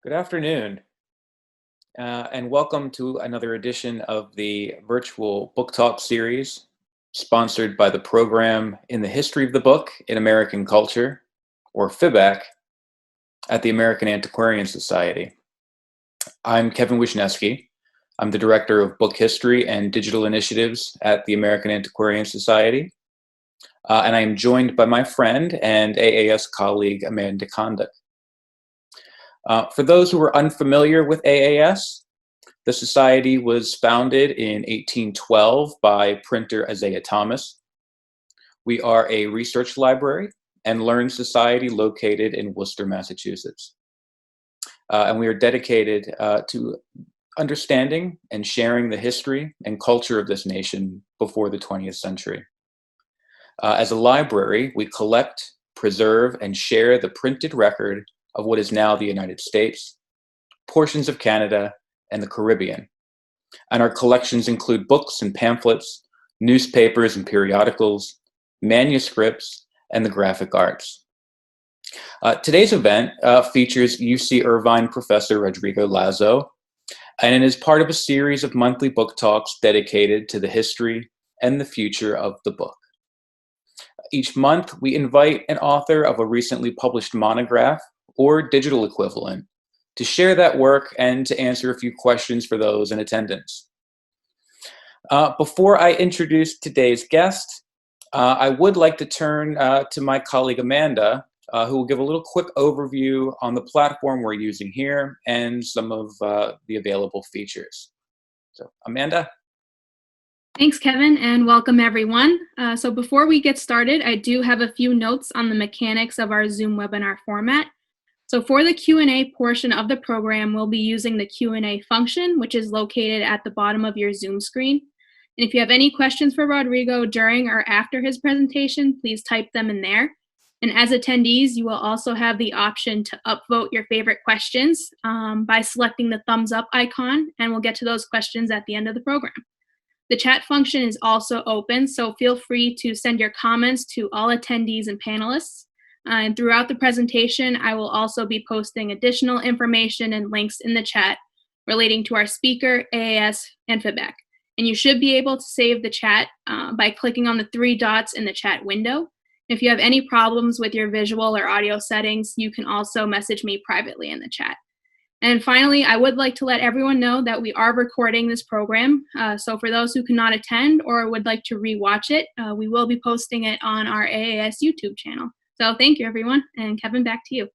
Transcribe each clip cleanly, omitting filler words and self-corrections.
Good afternoon, and welcome to another edition of the virtual book talk series sponsored by the program in the History of the Book in American Culture, or FIBAC, at the American Antiquarian Society. I'm Kevin Wisniewski. I'm the Director of Book History and Digital Initiatives at the American Antiquarian Society, and I am joined by my friend and AAS colleague, Amanda Condick. For those who are unfamiliar with AAS, the society was founded in 1812 by printer Isaiah Thomas. We are a research library and learned society located in Worcester, Massachusetts. And we are dedicated to understanding and sharing the history and culture of this nation before the 20th century. As a library, we collect, preserve, and share the printed record of what is now the United States, portions of Canada, and the Caribbean. And our collections include books and pamphlets, newspapers and periodicals, manuscripts, and the graphic arts. Today's event features UC Irvine professor Rodrigo Lazo, and it is part of a series of monthly book talks dedicated to the history and the future of the book. Each month, we invite an author of a recently published monograph or digital equivalent to share that work and to answer a few questions for those in attendance. Before I introduce today's guest, I would like to turn to my colleague Amanda, who will give a little quick overview on the platform we're using here and some of the available features. So, Amanda? Thanks, Kevin, and welcome everyone. So before we get started, I do have a few notes on the mechanics of our Zoom webinar format. So for the Q&A portion of the program, we'll be using the Q&A function, which is located at the bottom of your Zoom screen. And if you have any questions for Rodrigo during or after his presentation, please type them in there. And as attendees, you will also have the option to upvote your favorite questions by selecting the thumbs up icon, and we'll get to those questions at the end of the program. The chat function is also open, so feel free to send your comments to all attendees and panelists. And throughout the presentation, I will also be posting additional information and links in the chat relating to our speaker, AAS, and FIBAC. And you should be able to save the chat by clicking on the three dots in the chat window. If you have any problems with your visual or audio settings, you can also message me privately in the chat. And finally, I would like to let everyone know that we are recording this program. So for those who cannot attend or would like to rewatch it, we will be posting it on our AAS YouTube channel. So thank you, everyone. And Kevin, back to you.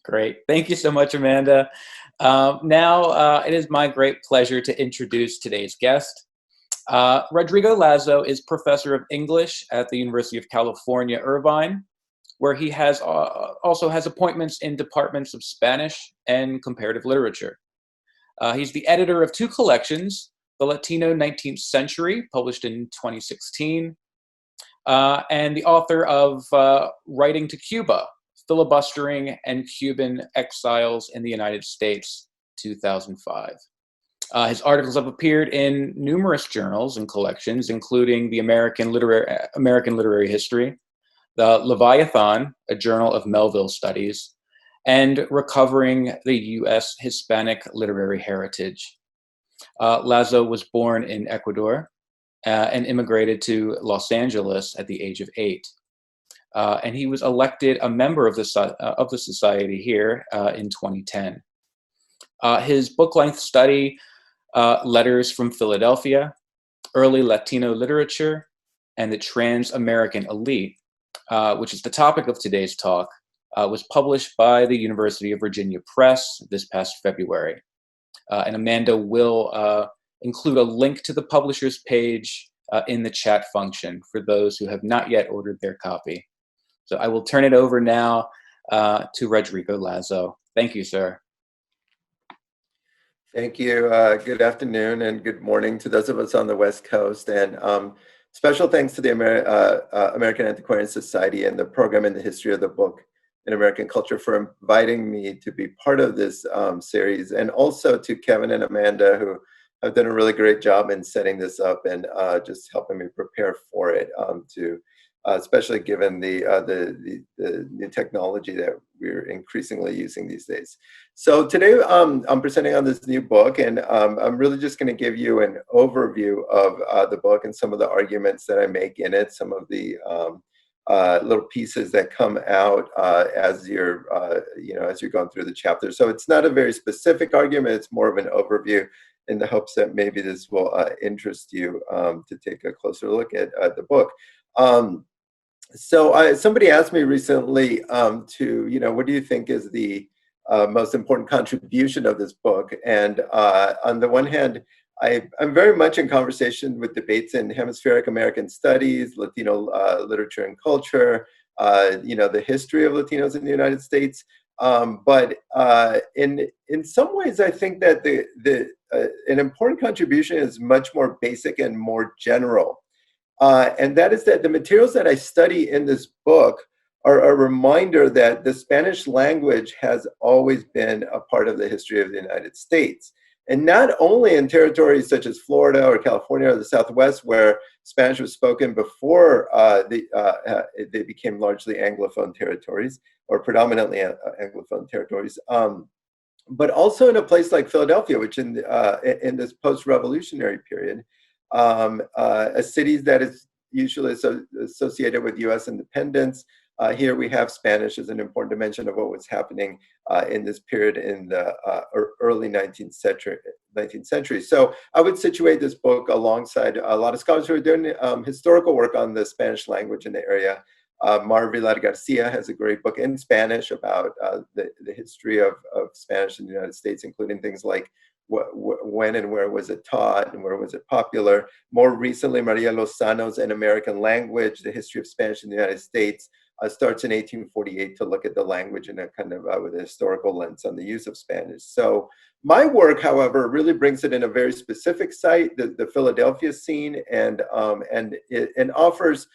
Great. Thank you so much, Amanda. Now, it is my great pleasure to introduce today's guest. Rodrigo Lazo is professor of English at the University of California, Irvine, where he has also has appointments in departments of Spanish and comparative literature. He's the editor of two collections, The Latino 19th Century, published in 2016, and the author of Writing to Cuba, Filibustering and Cuban Exiles in the United States, 2005. His articles have appeared in numerous journals and collections, including the American Literary History, the Leviathan, a journal of Melville studies, and Recovering the U.S. Hispanic Literary Heritage. Lazo was born in Ecuador and immigrated to Los Angeles at the age of 8. And he was elected a member of the society here in 2010. His book-length study, Letters from Philadelphia, Early Latino Literature, and the Trans-American Elite, which is the topic of today's talk, was published by the University of Virginia Press this past February. And Amanda will include a link to the publisher's page in the chat function for those who have not yet ordered their copy. So I will turn it over now to Rodrigo Lazo. Thank you, sir. Thank you. Good afternoon and good morning to those of us on the West Coast. And special thanks to the American Antiquarian Society and the program in the History of the Book in American Culture for inviting me to be part of this series, and also to Kevin and Amanda, who have done a really great job in setting this up and just helping me prepare for it, especially given the new technology that we're increasingly using these days. So today I'm presenting on this new book, and I'm really just going to give you an overview of the book and some of the arguments that I make in it, some of the little pieces that come out as you're as you're going through the chapter. So it's not a very specific argument; it's more of an overview, in the hopes that maybe this will interest you to take a closer look at the book. So somebody asked me recently what do you think is the most important contribution of this book? And on the one hand, I'm very much in conversation with debates in hemispheric American studies, Latino literature and culture, the history of Latinos in the United States. But in some ways, I think that an important contribution is much more basic and more general. And that is that the materials that I study in this book are a reminder that the Spanish language has always been a part of the history of the United States. And not only in territories such as Florida or California or the Southwest, where Spanish was spoken before they became largely Anglophone territories, or predominantly Anglophone territories, but also in a place like Philadelphia, which in this post-revolutionary period, a city that is usually associated with U.S. independence. Here we have Spanish as an important dimension of what was happening in this period in the early 19th century. So I would situate this book alongside a lot of scholars who are doing historical work on the Spanish language in the area. Mar Vilar Garcia has a great book in Spanish about the history of Spanish in the United States, including things like when and where was it taught and where was it popular. More recently, Maria Lozano's An American Language, the History of Spanish in the United States, starts in 1848 to look at the language in a kind of with a historical lens on the use of Spanish. So my work, however, really brings it in a very specific site, the Philadelphia scene, and offers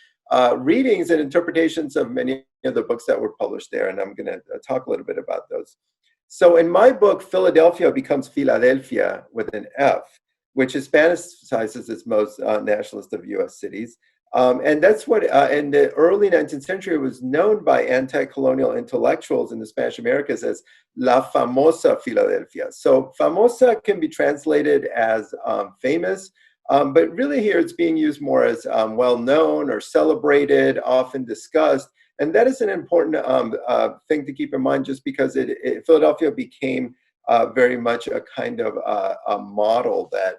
readings and interpretations of many of the books that were published there. And I'm going to talk a little bit about those. So in my book, Philadelphia becomes Filadelfia with an F, which Hispanicizes its most nationalist of U.S. cities. And that's what, in the early 19th century, was known by anti-colonial intellectuals in the Spanish Americas as La Famosa Filadelfia. So famosa can be translated as famous, but really here it's being used more as well-known or celebrated, often discussed. And that is an important thing to keep in mind, just because Philadelphia became very much a kind of a model that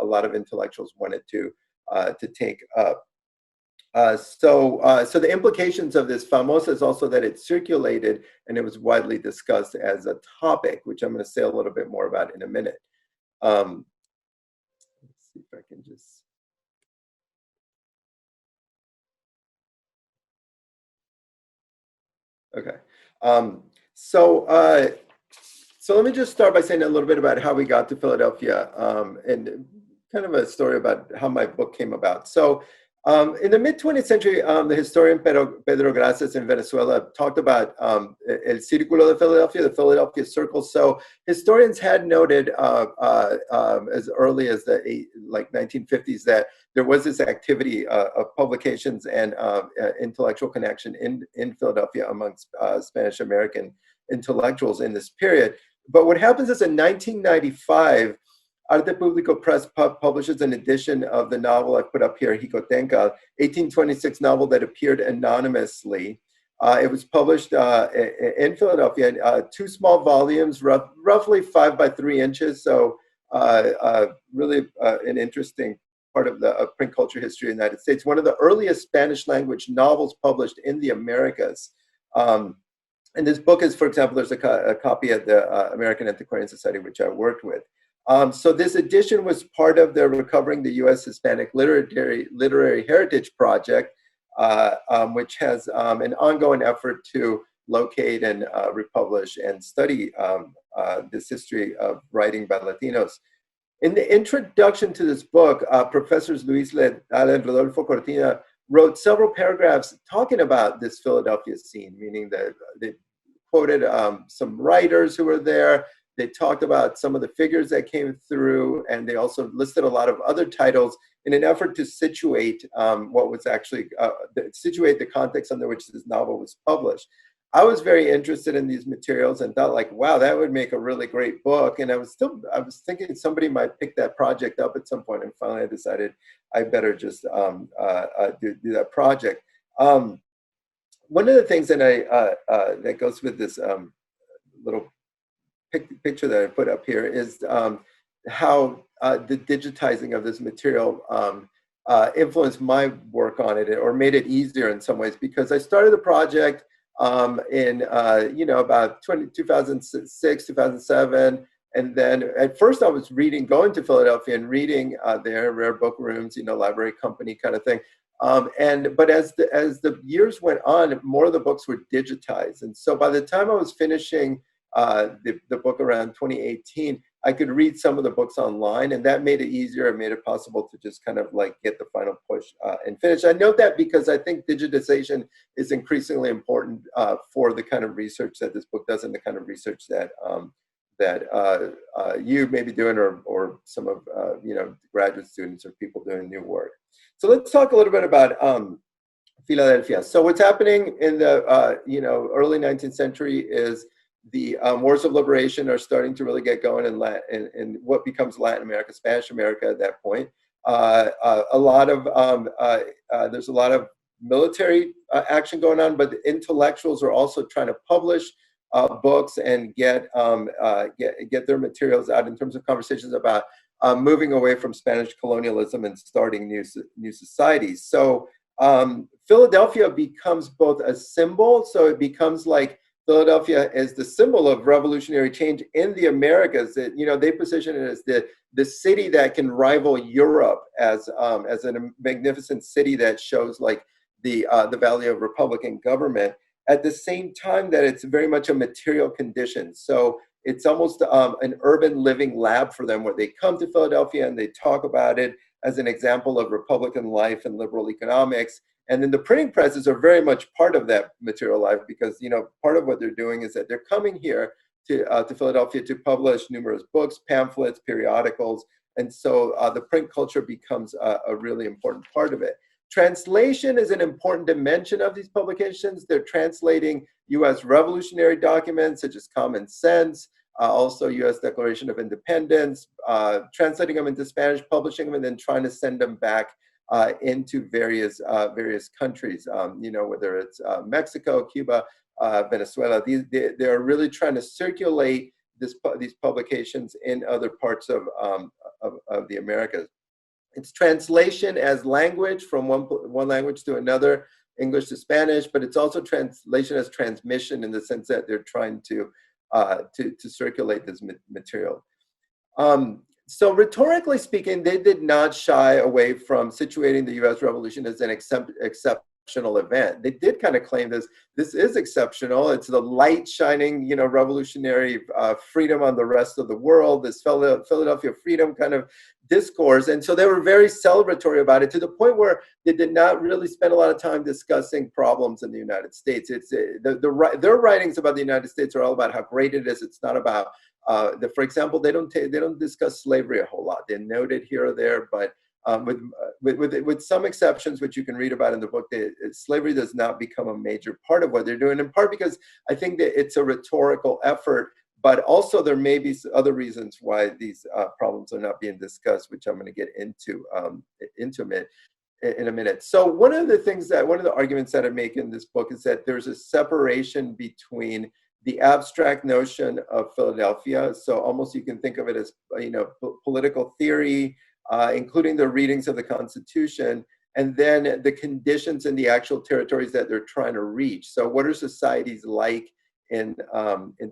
a lot of intellectuals wanted to take up. So the implications of this famosa is also that it circulated and it was widely discussed as a topic, which I'm going to say a little bit more about in a minute. Let's see if I can just. Okay. So let me just start by saying a little bit about how we got to Philadelphia and kind of a story about how my book came about. So in the mid-20th century, the historian Pedro Gracias in Venezuela talked about El Círculo de Philadelphia, the Philadelphia Circle. So historians had noted as early as the 1950s that there was this activity of publications and intellectual connection in Philadelphia amongst Spanish American intellectuals in this period. But what happens is in 1995, Arte Público Press publishes an edition of the novel I put up here, Jicotenca, 1826 novel that appeared anonymously. It was published in Philadelphia, 2 small volumes, roughly 5 by 3 inches. So really an interesting part of the print culture history of the United States. One of the earliest Spanish language novels published in the Americas. And this book is, for example, there's a copy at the American Antiquarian Society, which I worked with. So this edition was part of the Recovering the U.S. Hispanic Literary Heritage Project, which has an ongoing effort to locate and republish and study this history of writing by Latinos. In the introduction to this book, Professors Luis Leal and Rodolfo Cortina wrote several paragraphs talking about this Philadelphia scene, meaning that they quoted some writers who were there. They talked about some of the figures that came through, and they also listed a lot of other titles in an effort to situate what was actually, situate the context under which this novel was published. I was very interested in these materials and thought like, wow, that would make a really great book. And I was thinking somebody might pick that project up at some point, and finally I decided I better just do that project. One of the things that that goes with this little picture that I put up here is how the digitizing of this material influenced my work on it, or made it easier in some ways, because I started the project in about 2006, 2007. And then at first I was going to Philadelphia and reading there, rare book rooms, library company kind of thing. But as the years went on, more of the books were digitized. And so by the time I was finishing the book around 2018, I could read some of the books online, and that made it easier. It made it possible to just kind of like get the final push and finish. I note that because I think digitization is increasingly important for the kind of research that this book does, and the kind of research that you may be doing, or some of graduate students or people doing new work. So let's talk a little bit about Filadelfia. So what's happening in the early 19th century is the wars of liberation are starting to really get going in what becomes Latin America, Spanish America at that point. There's a lot of military action going on, but the intellectuals are also trying to publish books and get their materials out in terms of conversations about moving away from Spanish colonialism and starting new societies. So Philadelphia becomes both a symbol, so it becomes like Philadelphia is the symbol of revolutionary change in the Americas. That, they position it as the city that can rival Europe as a magnificent city that shows like the value of Republican government. At the same time that it's very much a material condition. So it's almost an urban living lab for them, where they come to Philadelphia and they talk about it as an example of Republican life and liberal economics. And then the printing presses are very much part of that material life, because part of what they're doing is that they're coming here to Philadelphia to publish numerous books, pamphlets, periodicals, and so the print culture becomes a really important part of it. Translation is an important dimension of these publications. They're translating U.S. revolutionary documents such as Common Sense, also U.S. Declaration of Independence, translating them into Spanish, publishing them, and then trying to send them back into various countries, whether it's Mexico, Cuba, Venezuela. They're really trying to circulate these publications in other parts of the Americas. It's translation as language from one language to another, English to Spanish, but it's also translation as transmission, in the sense that they're trying to circulate this material. So rhetorically speaking, they did not shy away from situating the U.S. Revolution as an exceptional event. They did kind of claim this is exceptional. It's the light shining, revolutionary freedom on the rest of the world, this Philadelphia freedom kind of discourse. And so they were very celebratory about it, to the point where they did not really spend a lot of time discussing problems in the United States. It's their writings about the United States are all about how great it is. It's not about for example, they don't discuss slavery a whole lot. They note it here or there, but with some exceptions, which you can read about in the book, slavery does not become a major part of what they're doing, in part because I think that it's a rhetorical effort, but also there may be other reasons why these problems are not being discussed, which I'm going to get into in a minute. So one of the arguments that I make in this book is that there's a separation between the abstract notion of Philadelphia. So almost you can think of it as, political theory, including the readings of the Constitution, and then the conditions in the actual territories that they're trying to reach. So what are societies like in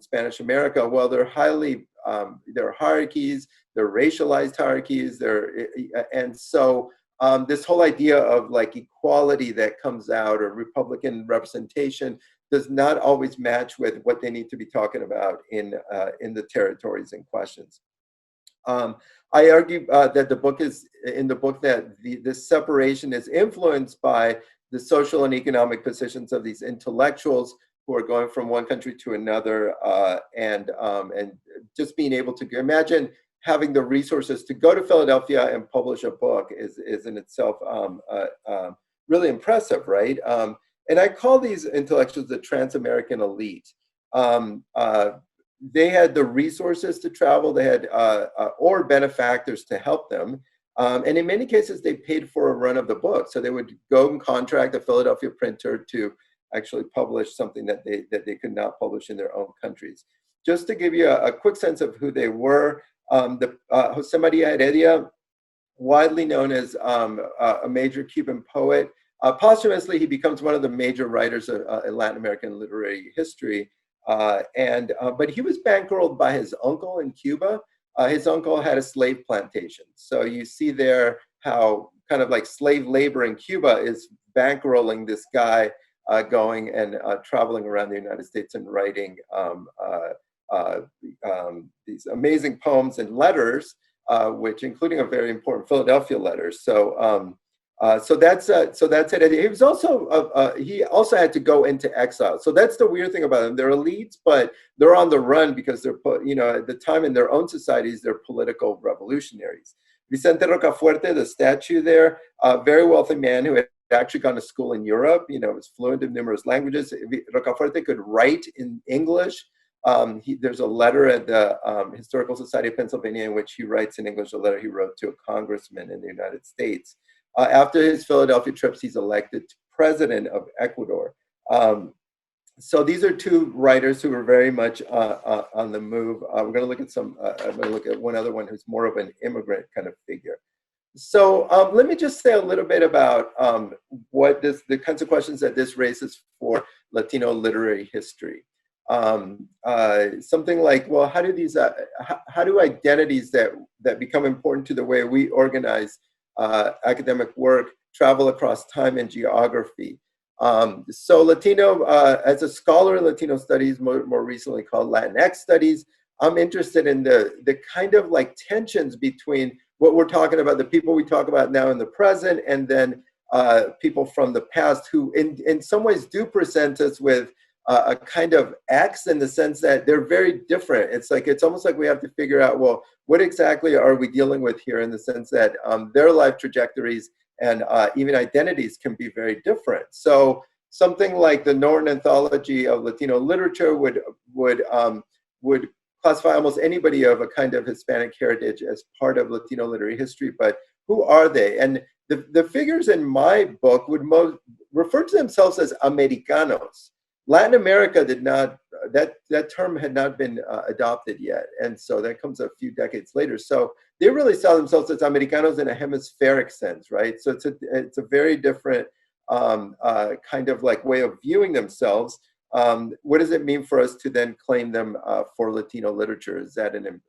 Spanish America? Well, there are hierarchies, there are racialized hierarchies, and so this whole idea of like equality that comes out, or Republican representation, does not always match with what they need to be talking about in the territories in questions. I argue that this separation is influenced by the social and economic positions of these intellectuals who are going from one country to another, and just being able to imagine having the resources to go to Philadelphia and publish a book is in itself really impressive, right? And I call these intellectuals the Transamerican elite. They had the resources to travel, they had or benefactors to help them. And in many cases, they paid for a run of the book. So they would go and contract a Philadelphia printer to actually publish something that they could not publish in their own countries. Just to give you a quick sense of who they were, José María Heredia, widely known as a major Cuban poet. Posthumously, he becomes one of the major writers in Latin American literary history. But he was bankrolled by his uncle in Cuba. His uncle had a slave plantation. So you see there how kind of like slave labor in Cuba is bankrolling this guy going and traveling around the United States and writing these amazing poems and letters, which including a very important Philadelphia letter. So that's it. He was also he also had to go into exile. So that's the weird thing about them. They're elites, but they're on the run because they're, you know, at the time in their own societies, they're political revolutionaries. Vicente Rocafuerte, the statue there, a very wealthy man who had actually gone to school in Europe, you know, was fluent in numerous languages. Rocafuerte could write in English. There's a letter at the Historical Society of Pennsylvania in which he writes in English a letter he wrote to a congressman in the United States. After his Philadelphia trips, he's elected president of Ecuador. So these are two writers who are very much on the move. We're going to look at some. I'm going to look at one other one who's more of an immigrant kind of figure. So let me just say a little bit about the kinds of questions that this raises for Latino literary history. Something like, well, how do identities that become important to the way we organize academic work travel across time and geography? So Latino, as a scholar in Latino studies, more recently called Latinx Studies, I'm interested in the kind of like tensions between what we're talking about, the people we talk about now in the present, and then people from the past who in some ways do present us with a kind of X in the sense that they're very different. It's almost like we have to figure out, well, what exactly are we dealing with here, in the sense that their life trajectories and even identities can be very different. So something like the Norton Anthology of Latino Literature would classify almost anybody of a kind of Hispanic heritage as part of Latino literary history, but who are they? And the figures in my book would refer to themselves as Americanos. Latin America did not, that term had not been adopted yet. And so that comes a few decades later. So they really saw themselves as Americanos in a hemispheric sense, right? So it's a very different kind of like way of viewing themselves. What does it mean for us to then claim them for Latino literature? Is that an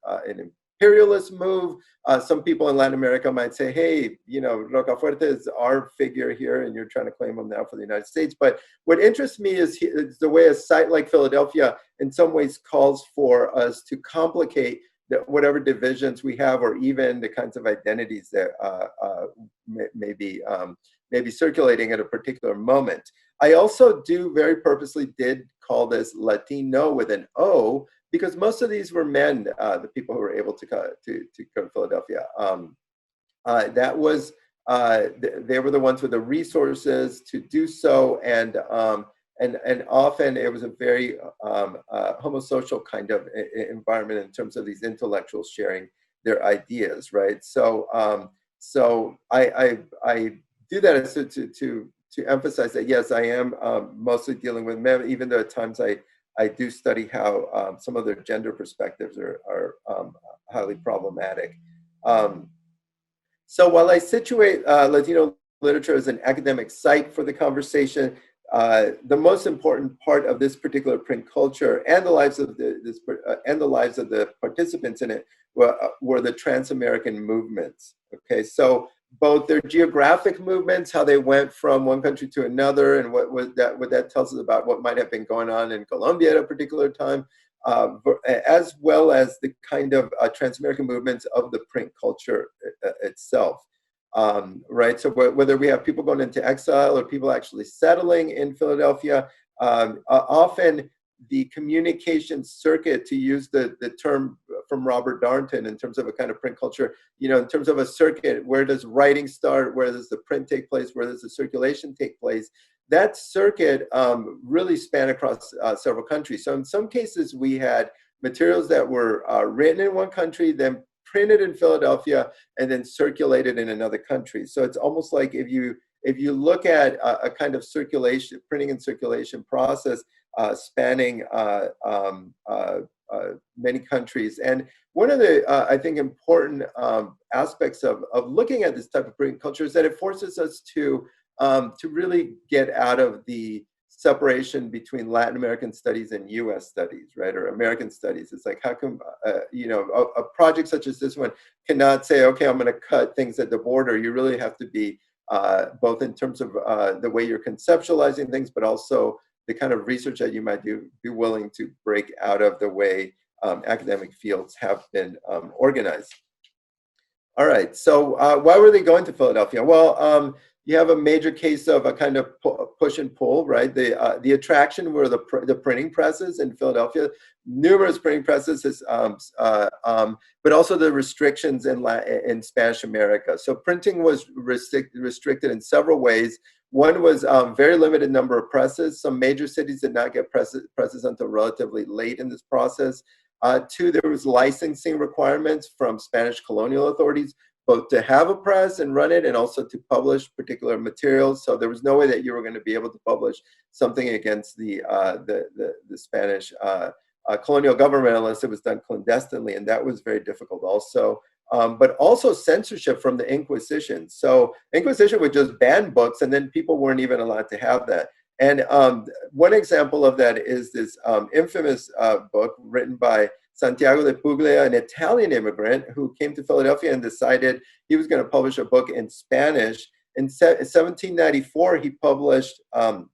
imperialist move? Some people in Latin America might say, hey, you know, Rocafuerte is our figure here and you're trying to claim him now for the United States. But what interests me is the way a site like Philadelphia in some ways calls for us to complicate whatever divisions we have, or even the kinds of identities that may be circulating at a particular moment. I also very purposely did call this Latino with an O, because most of these were men, the people who were able to come to Philadelphia. That was, they were the ones with the resources to do so, and often it was a very homosocial kind of environment in terms of these intellectuals sharing their ideas, right? So I do that as to emphasize that, yes, I am mostly dealing with men, even though at times I do study how some of their gender perspectives are highly problematic. So while I situate Latino literature as an academic site for the conversation, the most important part of this particular print culture and the lives of the participants in it were the Transamerican movements. Okay, so both their geographic movements, how they went from one country to another, and what that tells us about what might have been going on in Colombia at a particular time, as well as the kind of Transamerican movements of the print culture itself. Right, so whether we have people going into exile or people actually settling in Philadelphia, often the communication circuit, to use the term from Robert Darnton in terms of a kind of print culture, you know, in terms of a circuit, where does writing start, where does the print take place, where does the circulation take place? that circuit really spanned across several countries. So in some cases, we had materials that were written in one country, then printed in Philadelphia, and then circulated in another country. So it's almost like if you look at a kind of circulation, printing and circulation process spanning many countries. And one of the, I think, important aspects of looking at this type of printing culture is that it forces us to really get out of the separation between Latin American studies and US studies, right, or American studies. It's like, how come, you know, a project such as this one cannot say, okay, I'm going to cut things at the border. You really have to be both in terms of the way you're conceptualizing things, but also the kind of research that you might do, be willing to break out of the way academic fields have been organized. All right, so why were they going to Philadelphia? Well, you have a major case of a kind of push and pull, right? The attraction were the printing presses in Philadelphia, numerous printing presses, but also the restrictions in Spanish America. So printing was restricted in several ways. One was very limited number of presses. Some major cities did not get presses until relatively late in this process. Two, there was licensing requirements from Spanish colonial authorities, both to have a press and run it, and also to publish particular materials. So there was no way that you were going to be able to publish something against the Spanish colonial government unless it was done clandestinely, and that was very difficult also. But also censorship from the Inquisition. So Inquisition would just ban books, and then people weren't even allowed to have that. And one example of that is this infamous book written by Santiago de Puglia, an Italian immigrant who came to Philadelphia and decided he was going to publish a book in Spanish. In 1794, he published El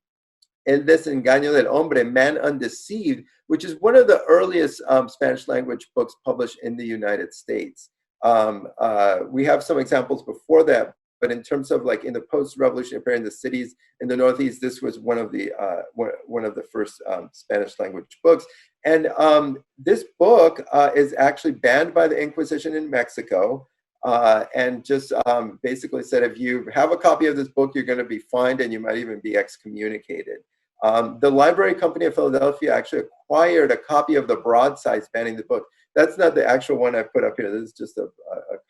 Desengaño del Hombre, Man Undeceived, which is one of the earliest Spanish language books published in the United States. We have some examples before that, but in terms of like in the post-revolutionary period in the cities in the Northeast, this was one of the first Spanish language books. And this book is actually banned by the Inquisition in Mexico, and just basically said, if you have a copy of this book, you're going to be fined and you might even be excommunicated. The Library Company of Philadelphia actually acquired a copy of the broadside banning the book. That's not the actual one I put up here. This is just a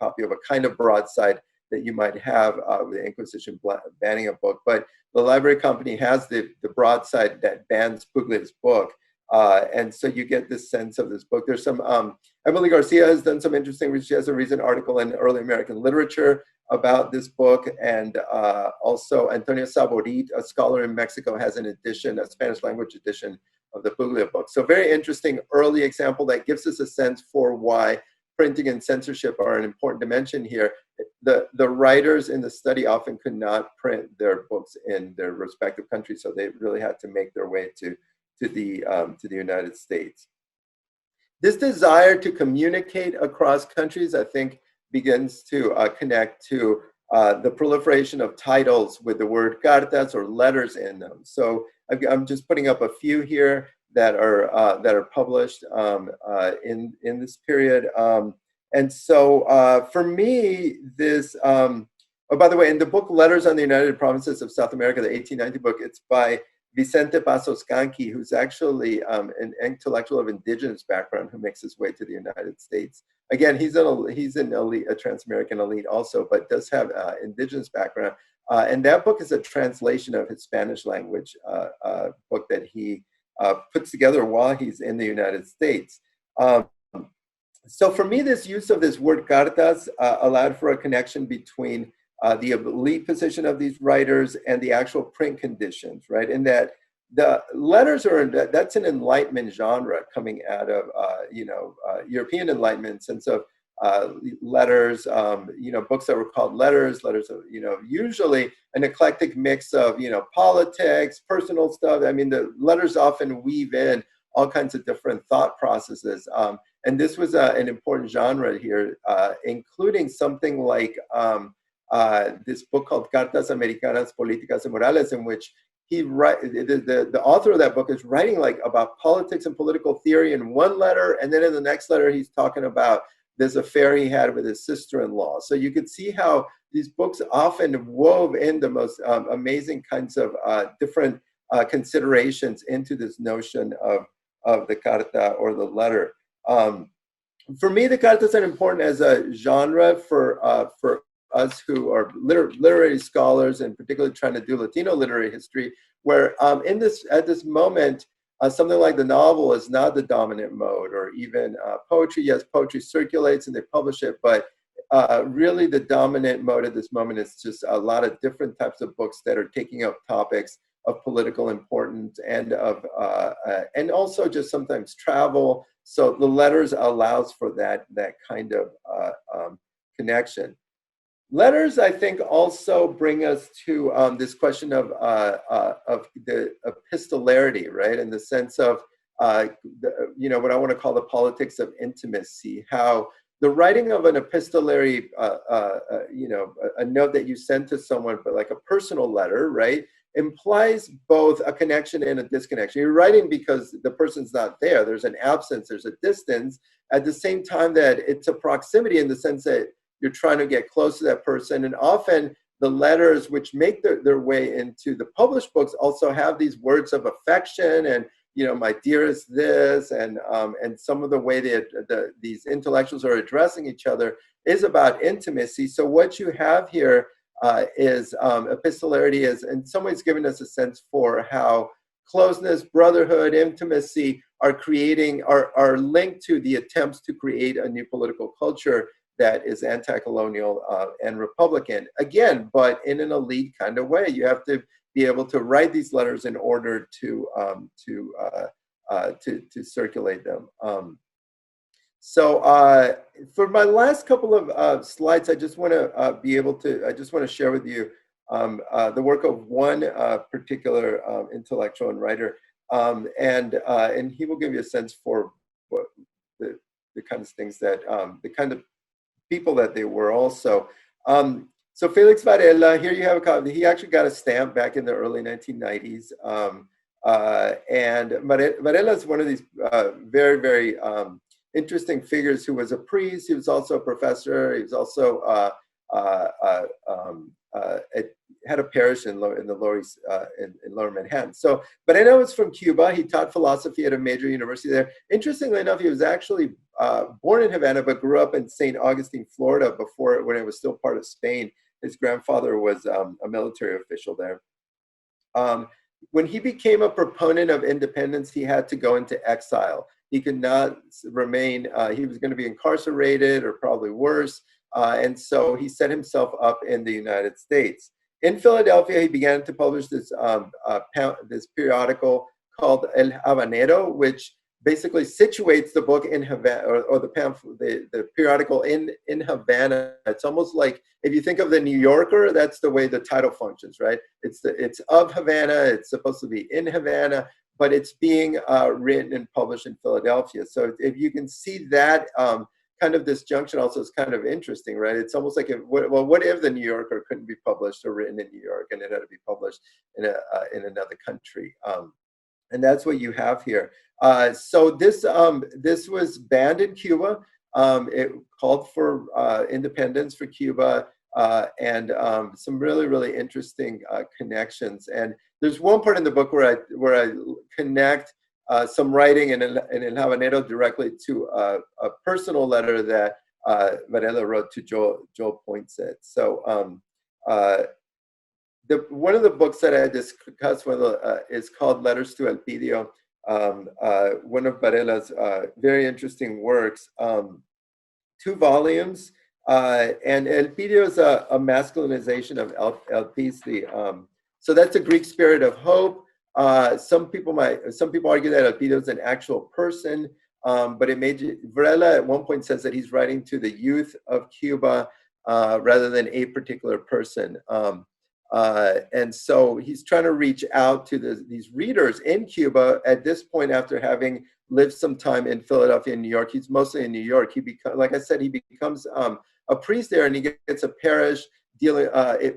copy of a kind of broadside that you might have with the Inquisition banning a book. But the Library Company has the broadside that bans Puglia's book. And so you get this sense of this book. There's some, Emily Garcia has done some interesting research. She has a recent article in Early American Literature about this book. And also Antonio Saborit, a scholar in Mexico, has an edition, a Spanish language edition of the Puglia book. So very interesting early example that gives us a sense for why printing and censorship are an important dimension here. The writers in the study often could not print their books in their respective countries, so they really had to make their way to the United States. This desire to communicate across countries, I think, begins to connect to the proliferation of titles with the word cartas or letters in them. So I'm just putting up a few here that are published in this period. And so for me, this, oh, by the way, in the book Letters on the United Provinces of South America, the 1890 book, it's by Vicente Pasoscanqui, who's actually an intellectual of indigenous background who makes his way to the United States. Again, he's an elite, a Transamerican elite also, but does have indigenous background. And that book is a translation of his Spanish language book that he puts together while he's in the United States. So for me, this use of this word cartas allowed for a connection between the elite position of these writers and the actual print conditions, right? In that the letters that's an Enlightenment genre coming out of, European Enlightenment sense of letters, books that were called letters of, usually an eclectic mix of, politics, personal stuff. I mean, the letters often weave in all kinds of different thought processes. And this was an important genre here, including something like this book called Cartas Americanas Políticas y Morales, in which the author of that book is writing like about politics and political theory in one letter, and then in the next letter he's talking about this affair he had with his sister-in-law. So you could see how these books often wove in the most amazing kinds of different considerations into this notion of the carta or the letter. For me, the carta is important as a genre for us who are literary scholars, and particularly trying to do Latino literary history, where at this moment, something like the novel is not the dominant mode, or even poetry. Yes, poetry circulates and they publish it, but really the dominant mode at this moment is just a lot of different types of books that are taking up topics of political importance and and also just sometimes travel. So the letters allows for that kind of connection. Letters, I think, also bring us to this question of the epistolary, right? In the sense of, what I want to call the politics of intimacy, how the writing of an epistolary, a note that you send to someone, but like a personal letter, right, implies both a connection and a disconnection. You're writing because the person's not there. There's an absence, there's a distance, at the same time that it's a proximity in the sense that you're trying to get close to that person. And often the letters which make their way into the published books also have these words of affection and, my dearest this, and some of the way that these intellectuals are addressing each other is about intimacy. So what you have here is epistolarity is in some ways giving us a sense for how closeness, brotherhood, intimacy are linked to the attempts to create a new political culture that is anti-colonial and Republican. Again, but in an elite kind of way. You have to be able to write these letters in order to circulate them. So for my last couple of slides, I just want to share with you the work of one particular intellectual and writer, and he will give you a sense for what the kind of things that the kind of people that they were also. So Felix Varela, here you have a copy. He actually got a stamp back in the early 1990s. And Varela is one of these very, very interesting figures who was a priest. He was also a professor. He was also had a parish in Lower Manhattan. So Varela was from Cuba. He taught philosophy at a major university there. Interestingly enough, he was actually born in Havana, but grew up in St. Augustine, Florida, when it was still part of Spain. His grandfather was a military official there. When he became a proponent of independence, he had to go into exile. He could not remain, he was going to be incarcerated or probably worse. And so he set himself up in the United States. In Philadelphia, he began to publish this periodical called El Habanero, which basically situates the book in Havana, or the pamphlet, the periodical in Havana. It's almost like, if you think of the New Yorker, that's the way the title functions, right? It's of Havana, it's supposed to be in Havana, but it's being written and published in Philadelphia. So if you can see that kind of disjunction also is kind of interesting, right? It's almost like, what if the New Yorker couldn't be published or written in New York, and it had to be published in another country? And that's what you have here. So this was banned in Cuba. It called for independence for Cuba, and some really, really interesting connections. And there's one part in the book where I connect some writing in El Habanero directly to a personal letter that Varela wrote to Joel Poinsett. So one of the books that I discussed is called Letters to El Pedio, one of Varela's very interesting works, 2 volumes, and El Pedio is a masculinization of El. So that's a Greek spirit of hope. Some people argue that El Pedio is an actual person, but Varela at one point says that he's writing to the youth of Cuba rather than a particular person. And so he's trying to reach out to these readers in Cuba at this point after having lived some time in Philadelphia and New York. He's mostly in New York. Like I said, he becomes a priest there, and he gets a parish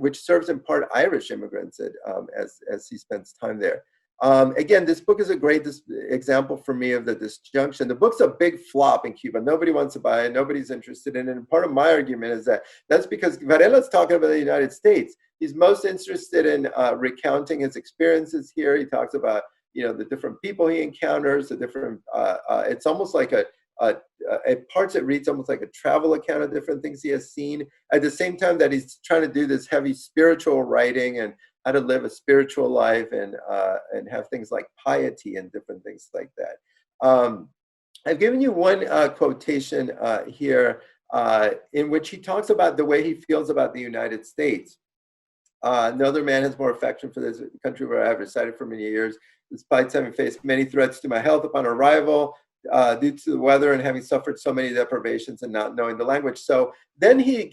which serves in part Irish immigrants as he spends time there. Again, this book is a great example for me of the disjunction. The book's a big flop in Cuba. Nobody wants to buy it. Nobody's interested in it. And part of my argument is that that's because Varela's talking about the United States. He's most interested in recounting his experiences here. He talks about, the different people he encounters, the different, it's almost like at parts it reads almost like a travel account of different things he has seen, at the same time that he's trying to do this heavy spiritual writing and how to live a spiritual life and have things like piety and different things like that. I've given you one quotation here in which he talks about the way he feels about the United States. Another man has more affection for this country where I have resided for many years, despite having faced many threats to my health upon arrival, due to the weather and having suffered so many deprivations and not knowing the language. So then he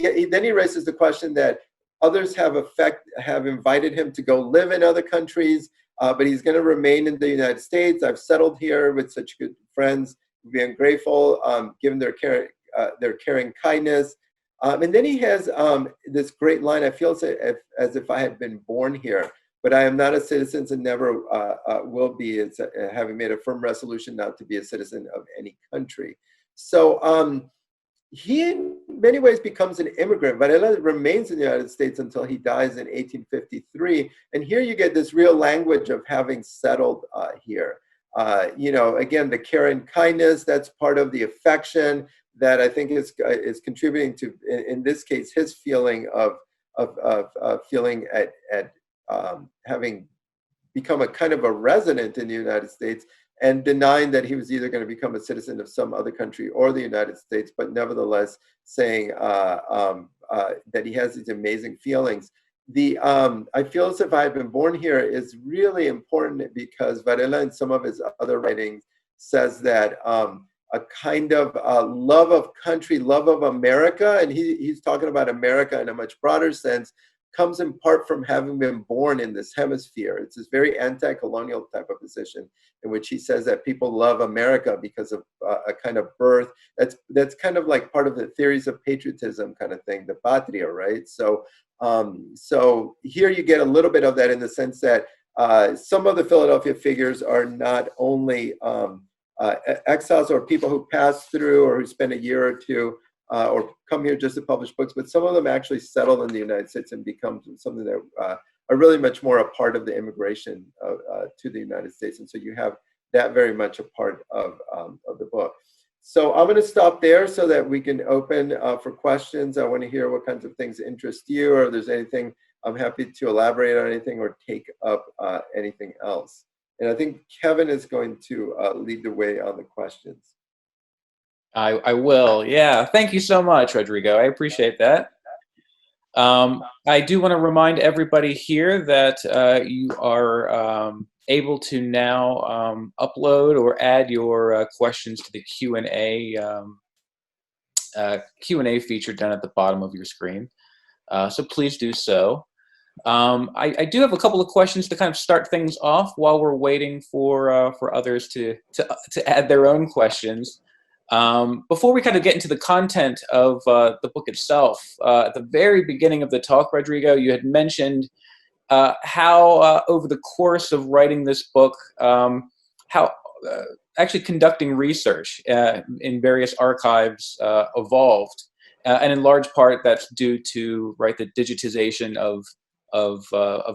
raises the question that others have invited him to go live in other countries, but he's going to remain in the United States. I've settled here with such good friends, being grateful, given their caring kindness. And then he has this great line, I feel as if I had been born here, but I am not a citizen and never will be, having made a firm resolution not to be a citizen of any country. So he in many ways becomes an immigrant. Varela remains in the United States until he dies in 1853. And here you get this real language of having settled here. Again, the care and kindness, that's part of the affection that I think is contributing to, in this case, his feeling of feeling at having become a kind of a resident in the United States, and denying that he was either going to become a citizen of some other country or the United States, but nevertheless saying that he has these amazing feelings. I feel as if I had been born here is really important because Varela in some of his other writings says that a kind of love of country, love of America, and he's talking about America in a much broader sense, comes in part from having been born in this hemisphere. It's this very anti-colonial type of position in which he says that people love America because of a kind of birth. That's kind of like part of the theories of patriotism kind of thing, the patria, right? So here you get a little bit of that in the sense that some of the Philadelphia figures are not only exiles or people who pass through or who spend a year or two or come here just to publish books, but some of them actually settle in the United States and become something that are really much more a part of the immigration to the United States. And so you have that very much a part of the book. So I'm going to stop there so that we can open for questions. I want to hear what kinds of things interest you, or if there's anything, I'm happy to elaborate on anything or take up anything else. And I think Kevin is going to lead the way on the questions. I will. Yeah. Thank you so much, Rodrigo. I appreciate that. I do want to remind everybody here that you are able to now upload or add your questions to the Q&A feature down at the bottom of your screen. So please do so. I do have a couple of questions to kind of start things off while we're waiting for others to add their own questions. Before we kind of get into the content of the book itself, at the very beginning of the talk, Rodrigo, you had mentioned how over the course of writing this book, how actually conducting research in various archives evolved, and in large part that's due to the digitization of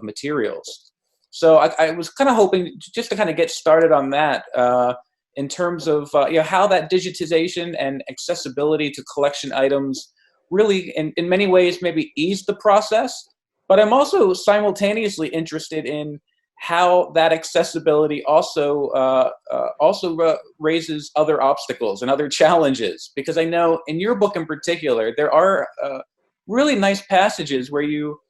materials. So I was kind of hoping just to kind of get started on that. In terms of how that digitization and accessibility to collection items really, in many ways, maybe eased the process. But I'm also simultaneously interested in how that accessibility also raises other obstacles and other challenges. Because I know in your book in particular, there are really nice passages where you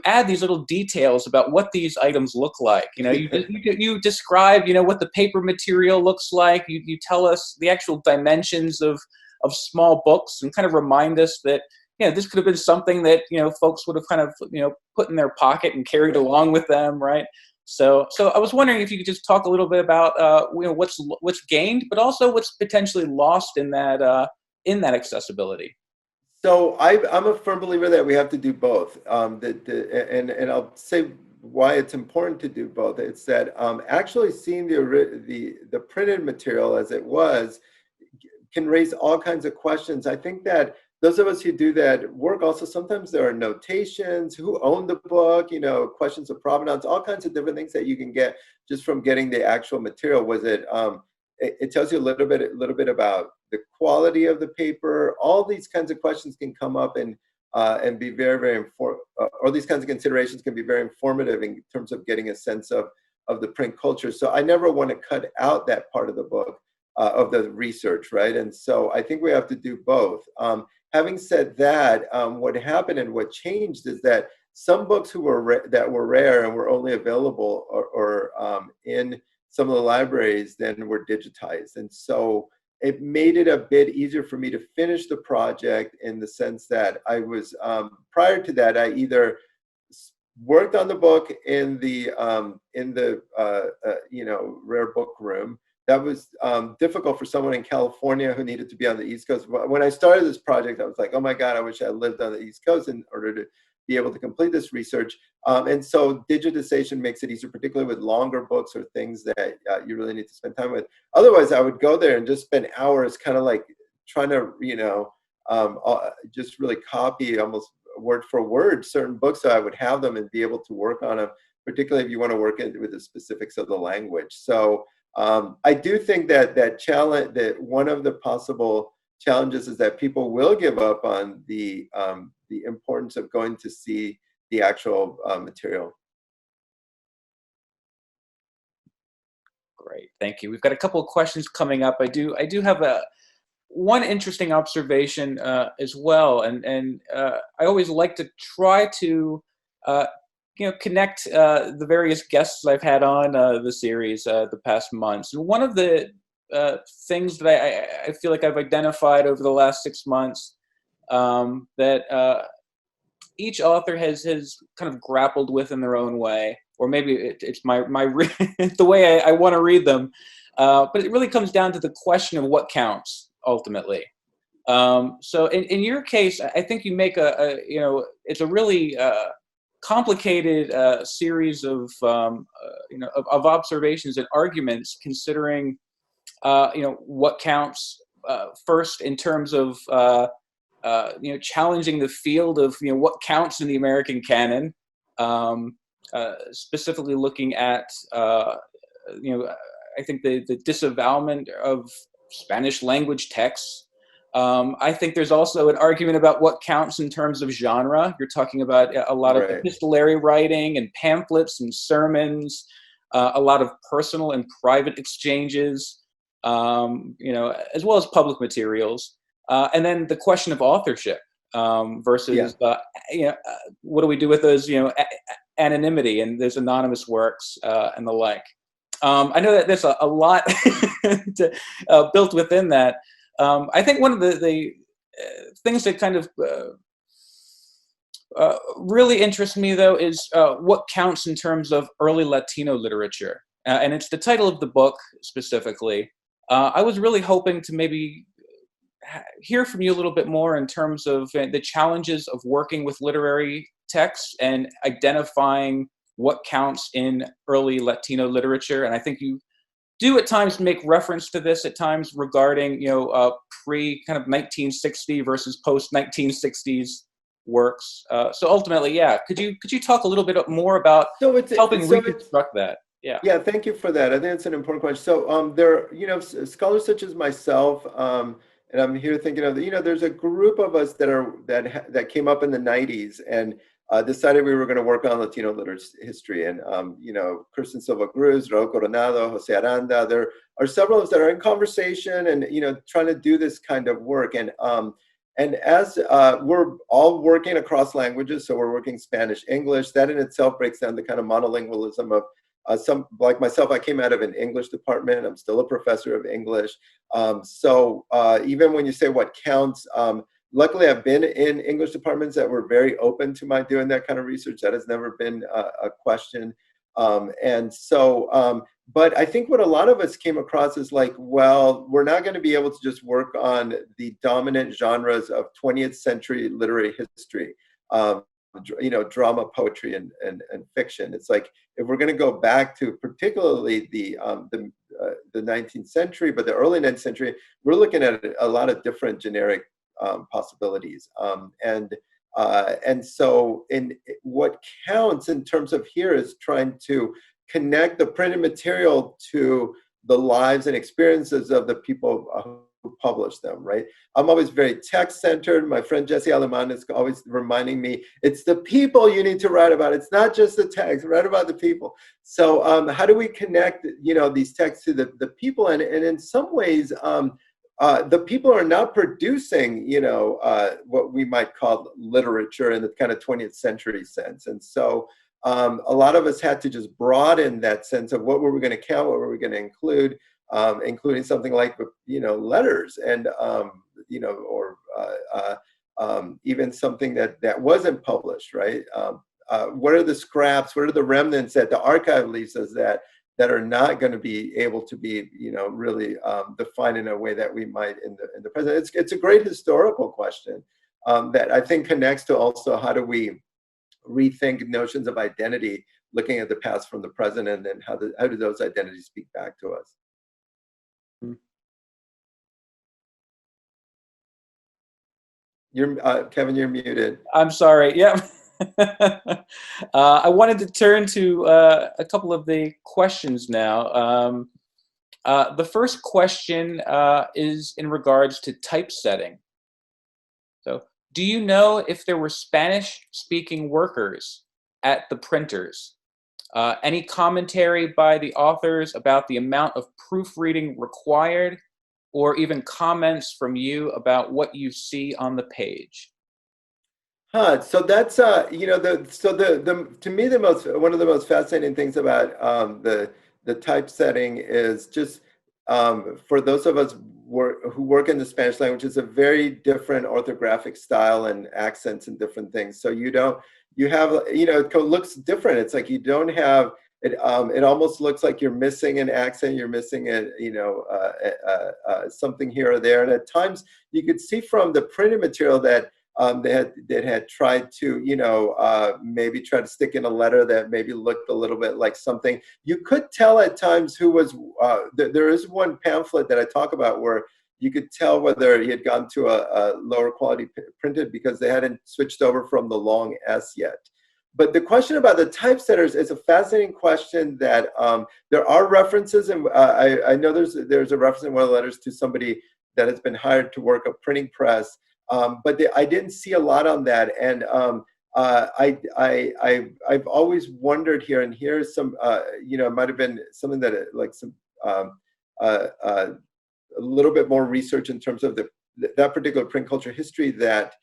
add these little details about what these items look like. You describe, what the paper material looks like. You tell us the actual dimensions of small books and kind of remind us that, this could have been something that, folks would have kind of, put in their pocket and carried along with them, right? So I was wondering if you could just talk a little bit about, what's gained, but also what's potentially lost in that accessibility. So I'm a firm believer that we have to do both. And I'll say why it's important to do both. It's that actually seeing the printed material as it was can raise all kinds of questions. I think that those of us who do that work also, sometimes there are notations, who owned the book, you know, questions of provenance, all kinds of different things that you can get just from getting the actual material. Was it, it tells you a little bit about the quality of the paper. All these kinds of questions can come up and be very, very or these kinds of considerations can be very informative in terms of getting a sense of the print culture. So I never want to cut out that part of the book, of the research, right? And so I think we have to do both. Having said that, what happened and what changed is that some books that were rare and were only available or in some of the libraries then were digitized. And so it made it a bit easier for me to finish the project, in the sense that I was, prior to that, I either worked on the book in the you know, rare book room. That was difficult for someone in California who needed to be on the East Coast. When I started this project, I was like, oh my God, I wish I lived on the East Coast in order to be able to complete this research. And so digitization makes it easier, particularly with longer books or things that you really need to spend time with. Otherwise, I would go there and just spend hours kind of like trying to, you know, just really copy almost word for word certain books, so I would have them and be able to work on them, particularly if you want to work with the specifics of the language. So I do think that challenge, that one of the possible challenges is that people will give up on the importance of going to see the actual material. Great, thank you. We've got a couple of questions coming up. I do have one interesting observation as well, and I always like to try to you know, connect the various guests I've had on the series the past months. And one of the things that I feel like I've identified over the last 6 months that each author has kind of grappled with in their own way, or maybe it's my the way I want to read them, but it really comes down to the question of what counts ultimately. So in your case, I think you make you know, it's a really complicated series of you know, of observations and arguments, considering you know, what counts first in terms of you know, challenging the field of, you know, what counts in the American canon, specifically looking at you know, I think the disavowalment of Spanish language texts. I think there's also an argument about what counts in terms of genre. You're talking about a lot of epistolary writing and pamphlets and sermons, a lot of personal and private exchanges, you know, as well as public materials. And then the question of authorship versus, you know, what do we do with those, you know, anonymity and those anonymous works and the like. I know that there's a lot built within that. I think one of the things that kind of really interests me, though, is what counts in terms of early Latino literature. And it's the title of the book specifically. I was really hoping to maybe hear from you a little bit more in terms of the challenges of working with literary texts and identifying what counts in early Latino literature. And I think you do at times make reference to this at times regarding, you know, pre kind of 1960 versus post 1960s works. So ultimately, yeah, could you talk a little bit more about helping reconstruct that? Yeah. Yeah, thank you for that. I think it's an important question. So there, you know, scholars such as myself, and I'm here thinking of, you know, there's a group of us that came up in the 90s and decided we were going to work on Latino literature history. And, you know, Kristen Silva Cruz, Raul Coronado, Jose Aranda, there are several of us that are in conversation and, you know, trying to do this kind of work. And as we're all working across languages, so we're working Spanish, English, that in itself breaks down the kind of monolingualism of some, like myself, I came out of an English department. I'm still a professor of English. So even when you say what counts, luckily, I've been in English departments that were very open to my doing that kind of research. That has never been a question. And so, but I think what a lot of us came across is like, well, we're not going to be able to just work on the dominant genres of 20th century literary history. drama, poetry, and fiction. It's like, if we're going to go back to particularly the 19th century, but the early 19th century, we're looking at a lot of different generic possibilities. And so what counts in terms of here is trying to connect the printed material to the lives and experiences of the people who publish them, right? I'm always very text-centered. My friend Jesse Aleman is always reminding me, it's the people you need to write about. It's not just the text, write about the people. So how do we connect, these texts to the people? And in some ways, the people are not producing, what we might call literature in the kind of 20th century sense. And so a lot of us had to just broaden that sense of what were we going to count, what were we going to include, including something like, letters and, or even something that wasn't published, right? What are the scraps, what are the remnants that the archive leaves us that are not going to be able to be, really defined in a way that we might in the present? It's a great historical question that I think connects to also how do we rethink notions of identity, looking at the past from the present, and then how do those identities speak back to us? Kevin, you're muted. I'm sorry. Yeah. I wanted to turn to a couple of the questions now. The first question is in regards to typesetting. So, do you know if there were Spanish-speaking workers at the printers? Any commentary by the authors about the amount of proofreading required, or even comments from you about what you see on the page? So that's to me one of the most fascinating things about the typesetting is just for those of us who work in the Spanish language, it's a very different orthographic style and accents and different things. So you have it looks different. It's like you don't have it. It almost looks like you're missing an accent. You're missing something here or there. And at times you could see from the printed material that they had tried to, maybe try to stick in a letter that maybe looked a little bit like something. You could tell at times who was, there is one pamphlet that I talk about where you could tell whether he had gone to a lower quality printed because they hadn't switched over from the long S yet. But the question about the typesetters is a fascinating question that there are references, and I know there's a reference in one of the letters to somebody that has been hired to work a printing press. But I didn't see a lot on that, and I've always wondered here, and here's some, it might have been something that like some a little bit more research in terms of that particular print culture history, that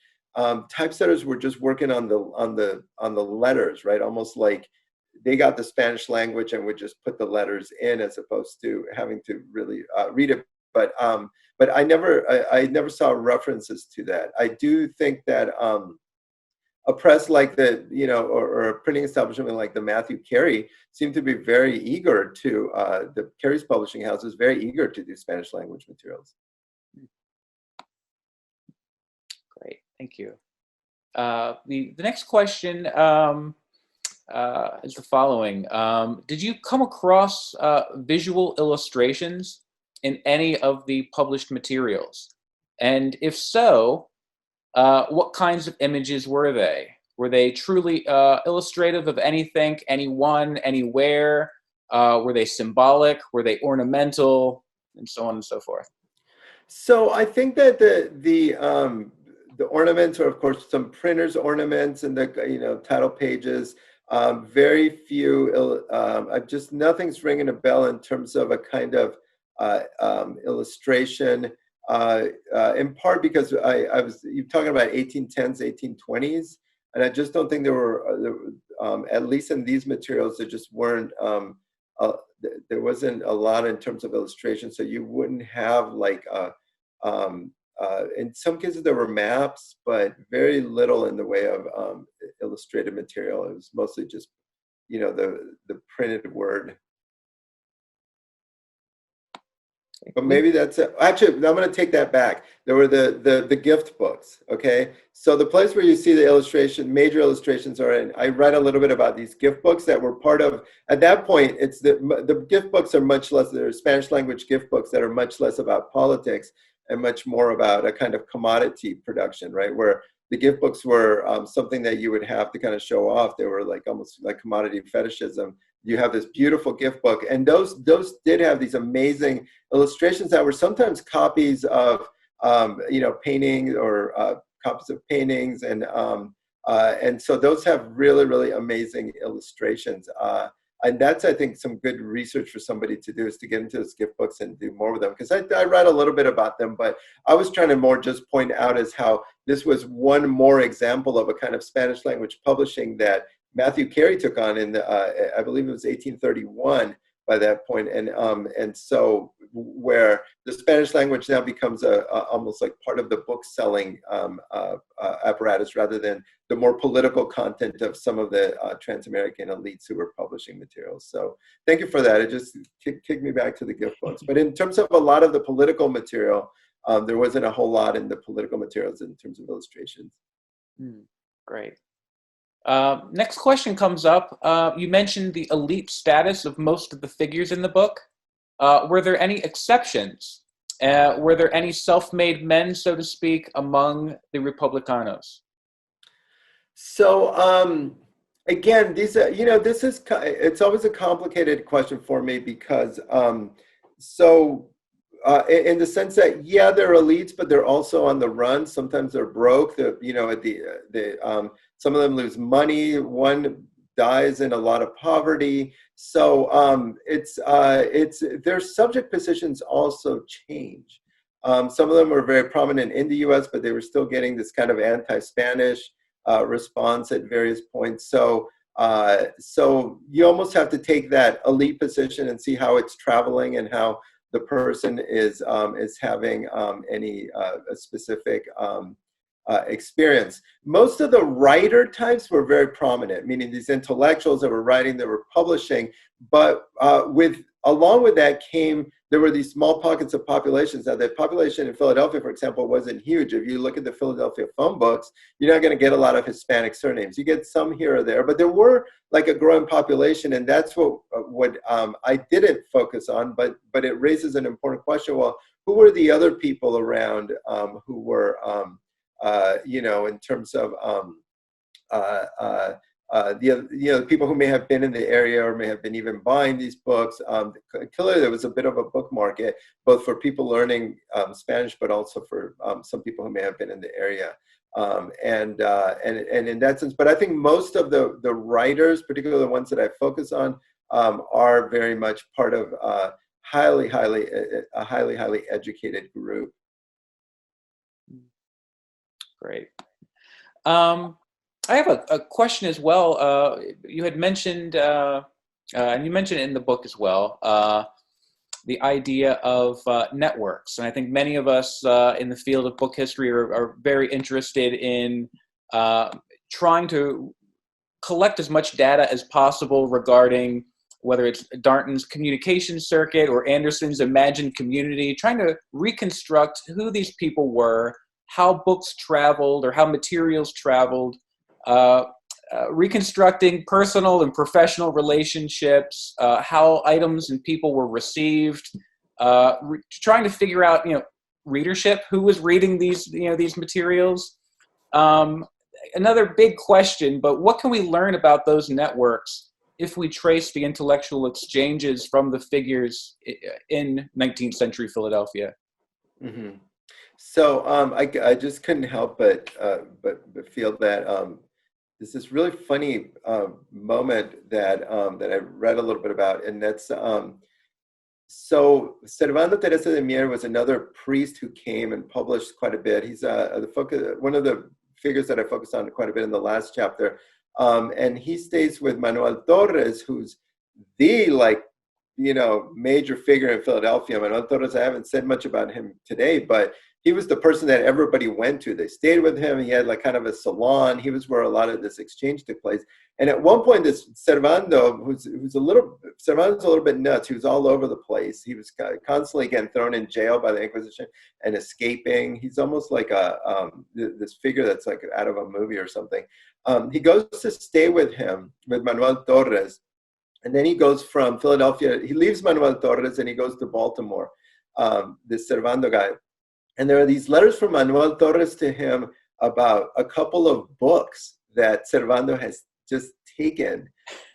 typesetters were just working on the letters, right? Almost like they got the Spanish language and would just put the letters in as opposed to having to really read it. But I never saw references to that. I do think that a press like or a printing establishment like the Matthew Carey seemed to be very eager to, the Carey's publishing house is very eager to do Spanish language materials. Great, thank you. The next question is the following. Did you come across visual illustrations in any of the published materials? And if so, what kinds of images were they? Were they truly illustrative of anything, anyone, anywhere? Were they symbolic? Were they ornamental? And so on and so forth. So I think that the ornaments are, of course, some printers' ornaments and the title pages. Very few. Just nothing's ringing a bell in terms of a kind of illustration. In part because you're talking about 1810s, 1820s, and I just don't think there were, at least in these materials, there just weren't, there wasn't a lot in terms of illustration, so you wouldn't have like, in some cases there were maps, but very little in the way of illustrated material. It was mostly just, the printed word. But maybe that's it. Actually, I'm going to take that back. There were the gift books. Okay, so the place where you see the illustration, major illustrations are in. I read a little bit about these gift books that were part of. At that point, it's the gift books are much less. They're Spanish language gift books that are much less about politics and much more about a kind of commodity production, right? Where the gift books were something that you would have to kind of show off. They were like almost like commodity fetishism. You have this beautiful gift book, and those did have these amazing illustrations that were sometimes copies of paintings or copies of paintings, and so those have really amazing illustrations. And that's, I think, some good research for somebody to do, is to get into those gift books and do more with them. Because I read a little bit about them, but I was trying to more just point out as how this was one more example of a kind of Spanish language publishing that Matthew Carey took on in I believe it was 1831 by that point, and so where the Spanish language now becomes almost like part of the book selling apparatus, rather than the more political content of some of the Transamerican elites who were publishing materials. So thank you for that. It just kicked me back to the gift books. But in terms of a lot of the political material, there wasn't a whole lot in the political materials in terms of illustrations. Great. Next question comes up. You mentioned the elite status of most of the figures in the book. Were there any exceptions? Were there any self-made men, so to speak, among the Republicanos? So again, these it's always a complicated question for me, because in the sense that, yeah, they're elites, but they're also on the run. Sometimes they're broke. Some of them lose money. One dies in a lot of poverty. So their subject positions also change. Some of them were very prominent in the U.S., but they were still getting this kind of anti-Spanish response at various points. So you almost have to take that elite position and see how it's traveling and how the person is having any specific experience. Most of the writer types were very prominent, meaning these intellectuals that were writing, that were publishing, but along with that there were these small pockets of populations. Now, the population in Philadelphia, for example, wasn't huge. If you look at the Philadelphia phone books, you're not going to get a lot of Hispanic surnames. You get some here or there, but there were like a growing population, and that's what I didn't focus on, but it raises an important question. Well, who were the other people around who were in terms of the people who may have been in the area or may have been even buying these books. Clearly, there was a bit of a book market, both for people learning Spanish, but also for some people who may have been in the area. And in that sense, but I think most of the writers, particularly the ones that I focus on, are very much part of a highly educated group. Great. I have a question as well. You had mentioned, and you mentioned it in the book as well, the idea of networks. And I think many of us in the field of book history are very interested in trying to collect as much data as possible regarding whether it's Darnton's communication circuit or Anderson's imagined community, trying to reconstruct who these people were, how books traveled or how materials traveled, reconstructing personal and professional relationships, how items and people were received, trying to figure out, readership, who was reading these materials. Another big question, but what can we learn about those networks if we trace the intellectual exchanges from the figures in 19th century Philadelphia? Mm-hmm. So I just couldn't help but feel that there's this really funny moment that I read a little bit about, and that's so Servando Teresa de Mier was another priest who came and published quite a bit. He's one of the figures that I focused on quite a bit in the last chapter, and he stays with Manuel Torres, who's the major figure in Philadelphia. Manuel Torres, I haven't said much about him today, but he was the person that everybody went to. They stayed with him. He had like kind of a salon. He was where a lot of this exchange took place. And at one point, this Servando, Servando's a little bit nuts. He was all over the place. He was constantly getting thrown in jail by the Inquisition and escaping. He's almost like this figure that's like out of a movie or something. He goes to stay with him, with Manuel Torres. And then he goes from Philadelphia. He leaves Manuel Torres and he goes to Baltimore, this Servando guy. And there are these letters from Manuel Torres to him about a couple of books that Servando has just taken.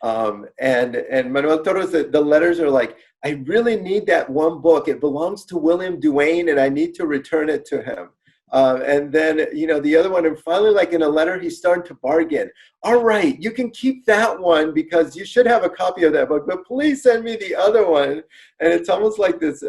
And Manuel Torres, the letters are like, I really need that one book. It belongs to William Duane and I need to return it to him. And then, you know, the other one, and finally, like in a letter, he's starting to bargain. All right, you can keep that one because you should have a copy of that book, but please send me the other one. And it's almost like this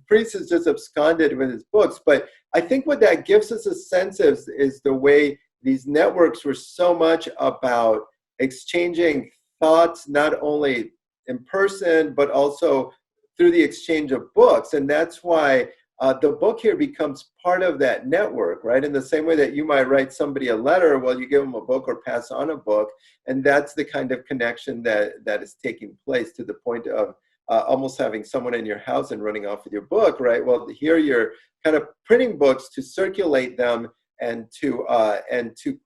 priest is just absconded with his books. But I think what that gives us a sense of is the way these networks were so much about exchanging thoughts, not only in person, but also through the exchange of books. And that's why the book here becomes part of that network, right? In the same way that you might write somebody a letter, well, you give them a book or pass on a book. And that's the kind of connection that is taking place, to the point of almost having someone in your house and running off with your book, right? Well, here you're kind of printing books to circulate them and to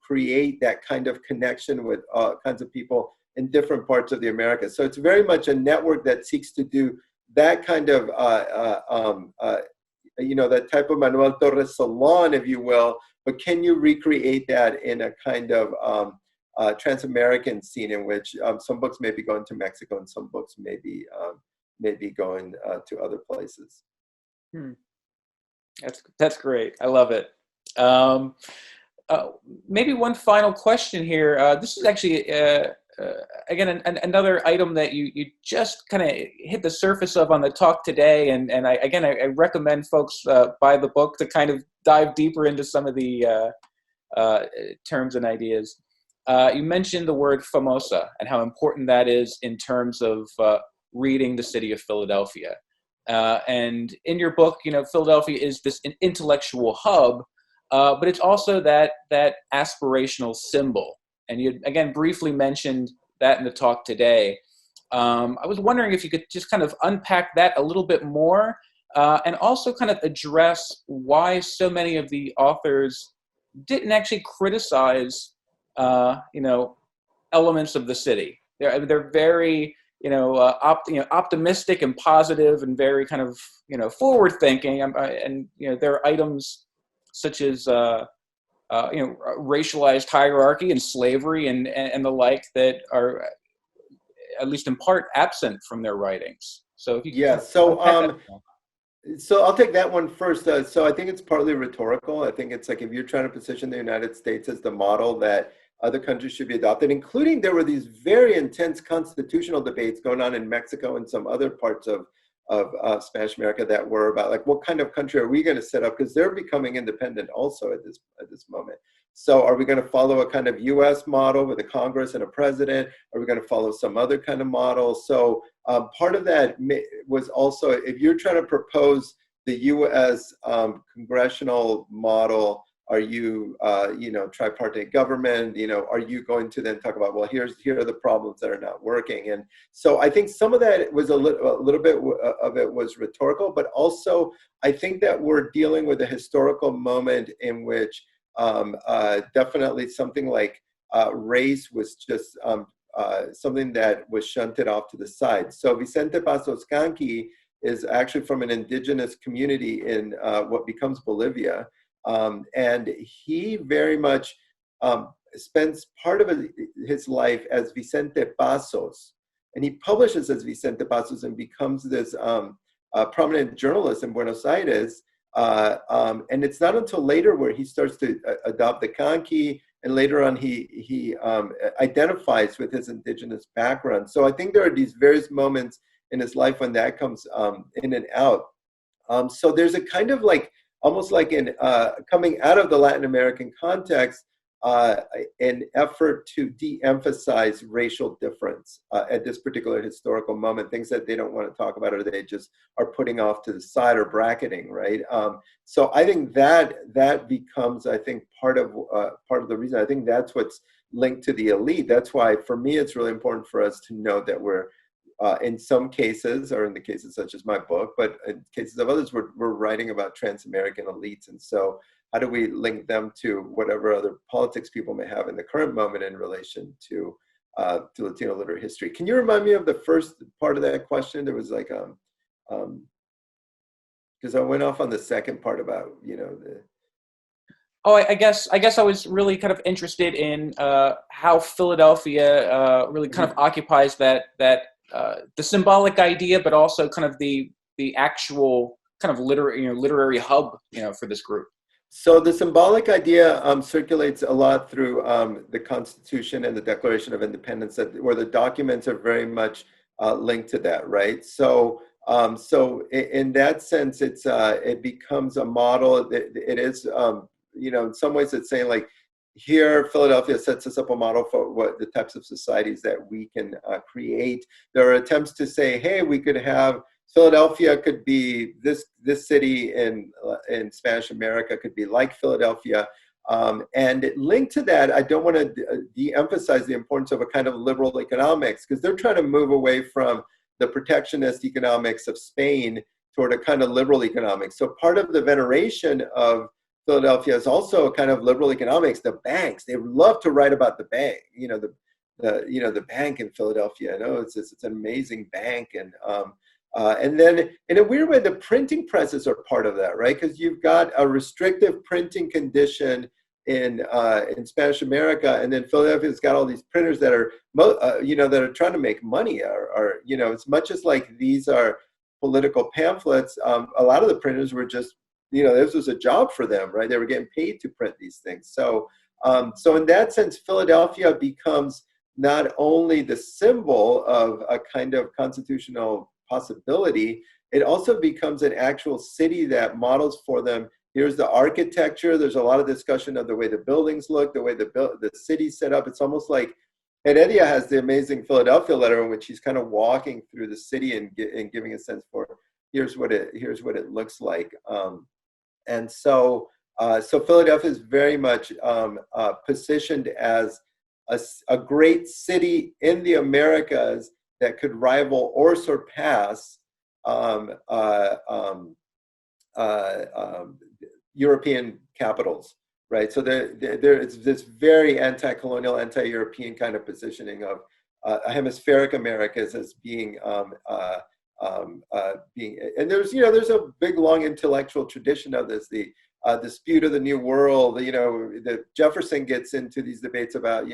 create that kind of connection with kinds of people in different parts of the Americas. So it's very much a network that seeks to do that kind of you know, that type of Manuel Torres salon, if you will, but can you recreate that in a kind of Transamerican scene in which some books may be going to Mexico and some books may be going to other places. That's great. I love it. Maybe one final question here. This is actually again another item that you just kind of hit the surface of on the talk today, and I recommend folks buy the book to kind of dive deeper into some of the terms and ideas. You mentioned the word famosa and how important that is in terms of reading the city of Philadelphia. And in your book, you know, Philadelphia is this intellectual hub, but it's also that aspirational symbol. And you, again, briefly mentioned that in the talk today. I was wondering if you could just kind of unpack that a little bit more, and also kind of address why so many of the authors didn't actually criticize, you know, elements of the city. They're very, optimistic and positive and very kind of, forward thinking. And, there are items such as, racialized hierarchy and slavery and the like that are, at least in part, absent from their writings. So if you So I'll take that one first. So I think it's partly rhetorical. I think it's like if you're trying to position the United States as the model that other countries should be adopted, including there were these very intense constitutional debates going on in Mexico and some other parts of Spanish America that were about like, what kind of country are we going to set up? Because they're becoming independent also at this moment. So are we going to follow a kind of US model with a Congress and a president? Are we going to follow some other kind of model? So part of that was also, if you're trying to propose the US congressional model, are you, tripartite government, are you going to then talk about, well, here are the problems that are not working? And so I think some of that was a little bit of it was rhetorical, but also I think that we're dealing with a historical moment in which definitely something like race was just something that was shunted off to the side. So Vicente Pasos Canqui is actually from an indigenous community in what becomes Bolivia. And he very much spends part of his life as Vicente Pasos. And he publishes as Vicente Pasos and becomes this prominent journalist in Buenos Aires. And it's not until later where he starts to adopt the Canqui, and later on he identifies with his indigenous background. So I think there are these various moments in his life when that comes in and out. So there's a kind of like, almost like in coming out of the Latin American context, an effort to de-emphasize racial difference at this particular historical moment, things that they don't want to talk about or they just are putting off to the side or bracketing, right? So I think that becomes, I think, part of the reason. I think that's what's linked to the elite. That's why, for me, it's really important for us to know that we're, in some cases, or in the cases such as my book, but in cases of others, we're writing about trans-American elites. And so how do we link them to whatever other politics people may have in the current moment in relation to Latino literary history? Can you remind me of the first part of that question? There was like, because I went off on the second part about, the... Oh, I guess I was really kind of interested in how Philadelphia really kind of occupies that the symbolic idea, but also kind of the actual kind of literary hub, for this group. So the symbolic idea circulates a lot through the Constitution and the Declaration of Independence, where the documents are very much linked to that, right? So in that sense, it becomes a model. It is, in some ways, it's saying like, here, Philadelphia sets us up a model for what the types of societies that we can create. There are attempts to say, hey, we could have Philadelphia could be this city in Spanish America could be like Philadelphia. And linked to that, I don't want to de-emphasize the importance of a kind of liberal economics, because they're trying to move away from the protectionist economics of Spain toward a kind of liberal economics. So part of the veneration of Philadelphia is also a kind of liberal economics. The banks, they love to write about the bank, the bank in Philadelphia. I know it's an amazing bank. And then in a weird way, the printing presses are part of that, right? Because you've got a restrictive printing condition in Spanish America, and then Philadelphia's got all these printers that are, that are trying to make money. As much as like these are political pamphlets, a lot of the printers were just, this was a job for them, right? They were getting paid to print these things. So in that sense, Philadelphia becomes not only the symbol of a kind of constitutional possibility, it also becomes an actual city that models for them. Here's the architecture. There's a lot of discussion of the way the buildings look, the way the city's set up. It's almost like Heredia has the amazing Philadelphia letter in which he's kind of walking through the city and giving a sense for here's what it looks like. And so Philadelphia is very much positioned as a great city in the Americas that could rival or surpass European capitals, right? So it's this very anti-colonial, anti-European kind of positioning of hemispheric Americas as being, and there's a big long intellectual tradition of this, the dispute of the New World. The Jefferson gets into these debates about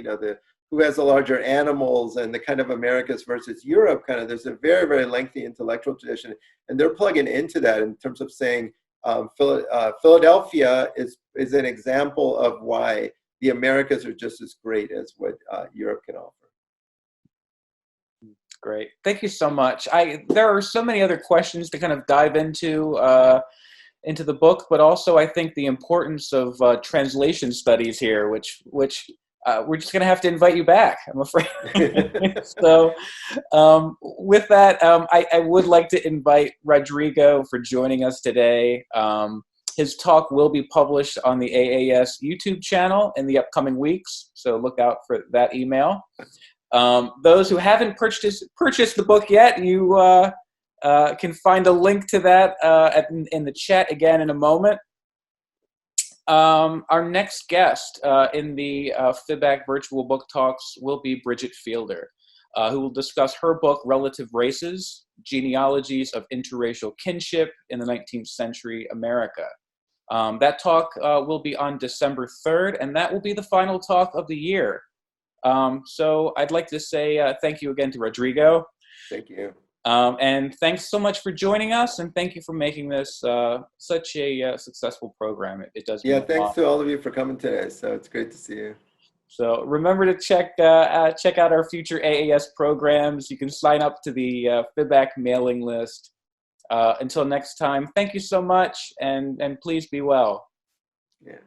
who has the larger animals and the kind of Americas versus Europe kind of. There's a very, very lengthy intellectual tradition, and they're plugging into that in terms of saying Philadelphia is an example of why the Americas are just as great as what Europe can offer. Great. Thank you so much. There are so many other questions to kind of dive into the book, but also I think the importance of translation studies here, which we're just going to have to invite you back, I'm afraid. So with that, I would like to invite Rodrigo for joining us today. His talk will be published on the AAS YouTube channel in the upcoming weeks, so look out for that email. Those who haven't purchased the book yet, you can find a link to that in the chat again in a moment. Our next guest in the FIBAC Virtual Book Talks will be Bridget Fielder, who will discuss her book, Relative Races, Genealogies of Interracial Kinship in the 19th Century America. That talk will be on December 3rd, and that will be the final talk of the year. So I'd like to say thank you again to Rodrigo. Thank you. And thanks so much for joining us, and thank you for making this such a successful program. It does. Yeah, thanks to all of you for coming today. So it's great to see you. So remember to check out our future AAS programs. You can sign up to the FIBAC mailing list. Until next time, thank you so much, and please be well. Yeah.